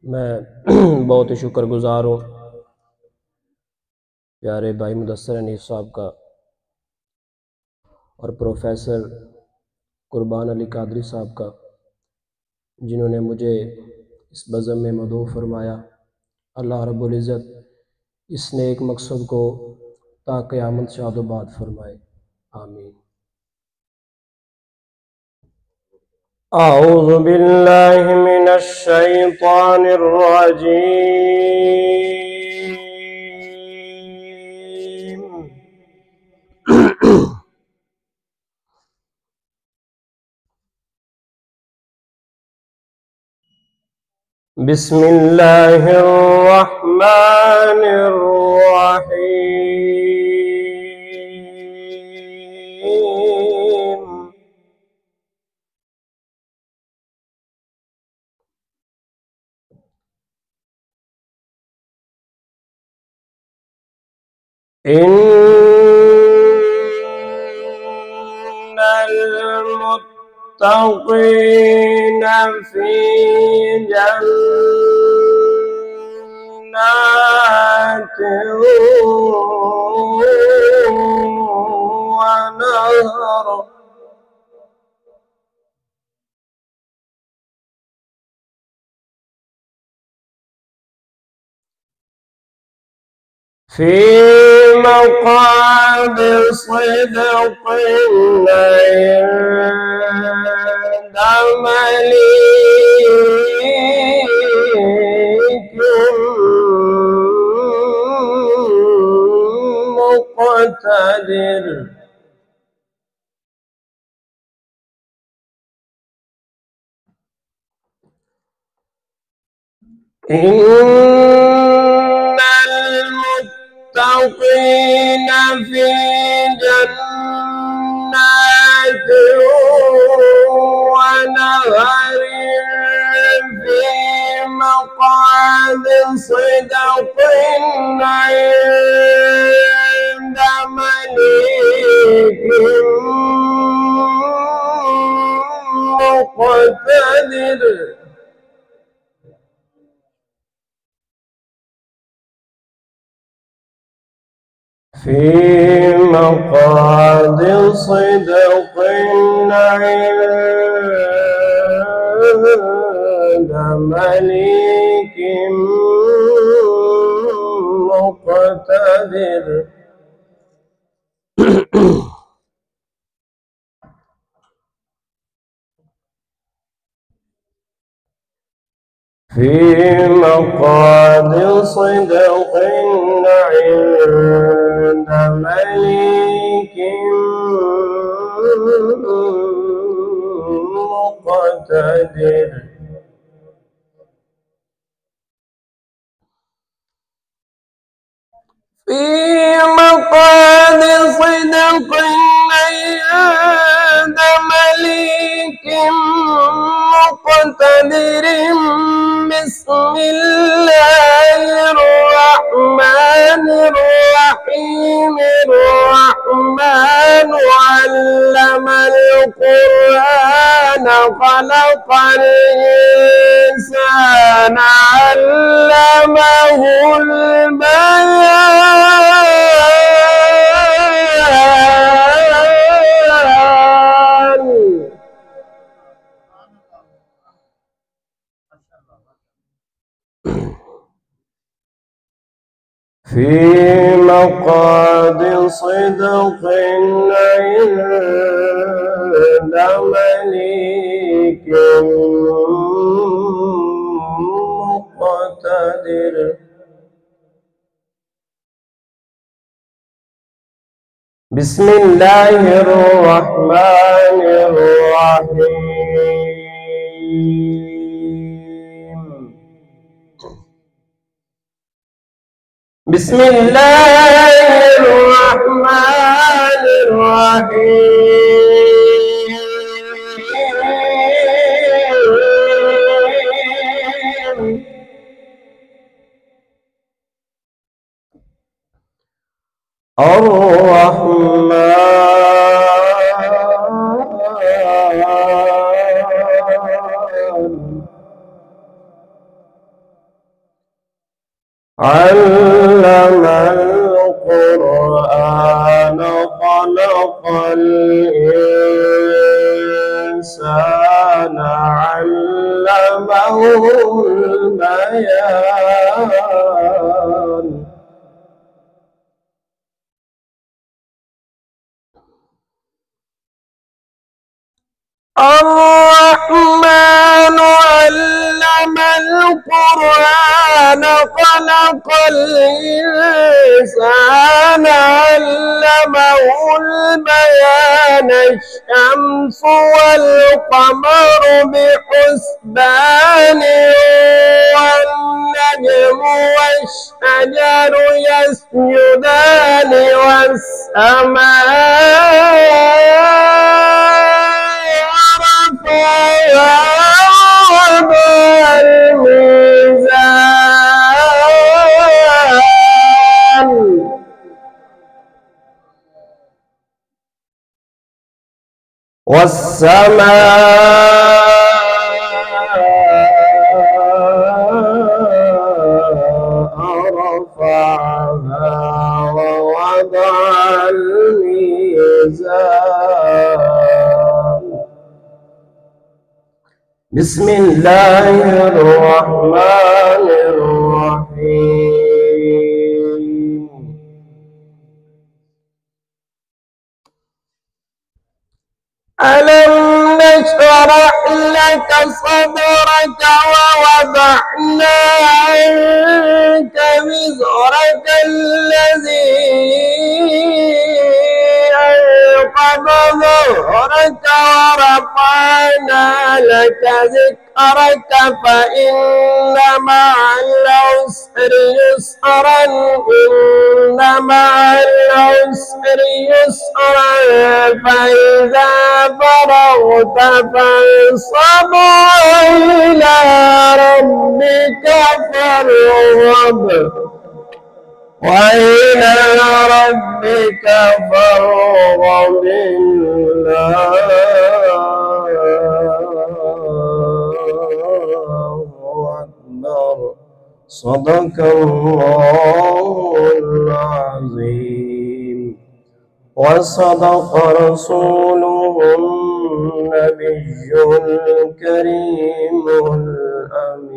मैं बहुत ही शुक्रगुजार हूँ प्यारे भाई मुदस्सिर हनीफ साहब का और प्रोफेसर कुर्बान अली कादरी साहब का, जिन्होंने मुझे इस बज़म में मदऊ फरमाया। अल्लाह रब्बुल इज़्ज़त इस नेक मकसद को ता क़यामत शादोबाद फरमाए, आमीन। अऊज़ु बिल्लाहि मिनश शैतानिर रजीम। बिस्मिल्लाहिर रहमानिर रहीम। इन्नल मुत्तक़ीना फ़ी जन्नातिन व नहर। फ़ी मक़ाद सिदक़ इंद मलीकिन मुक़तदिर। इन्नल मुत्तक़ीना फ़ी जन्नातिन व नहरिन फ़ी मक़ाद सिदक़ इंद मलीकिन मुक़तदिर। फ़ी मक़ाद सिदक़ इंद मलीकिन मुक़तदिर। फ़ी मक़ाद सिदक़ इंद मलीकिन मुक़तदिर। फ़ी मक़ाद सिदक़ इंद मलीकिन मुक़तदिर। बिस्मिल्लाहिर रहमानिर रहीम। الرحمن علم القرآن خلق الإنسان علمه البيان. في مقعد صدق عند مليك مقتدر. بسم الله الرحمن الرحيم. بسم الله الرحمن الرحيم. الرحمن علم القرآن خلق الإنسان علمه البيان الرحمن علم القرآن خلق الإنسان علمه البيان الشمس والقمر بحسبان والنجم والشجر يسجدان والسماء رفعها ووضع الميزان بسم الله الرحمن الرحيم ألم نشرح لك صدرك ووضعنا عنك وزرك الذي أنقض ظهرك ورفعنا لك ذكرك فإن مع العسر يسرا إن مع العسر يسرا فإذا فرغت فانصب وإلى ربك فارغب وإلى ربك فارغب الله أكبر صدق الله العظيم وصدق رسوله النبي الكريم الأمين.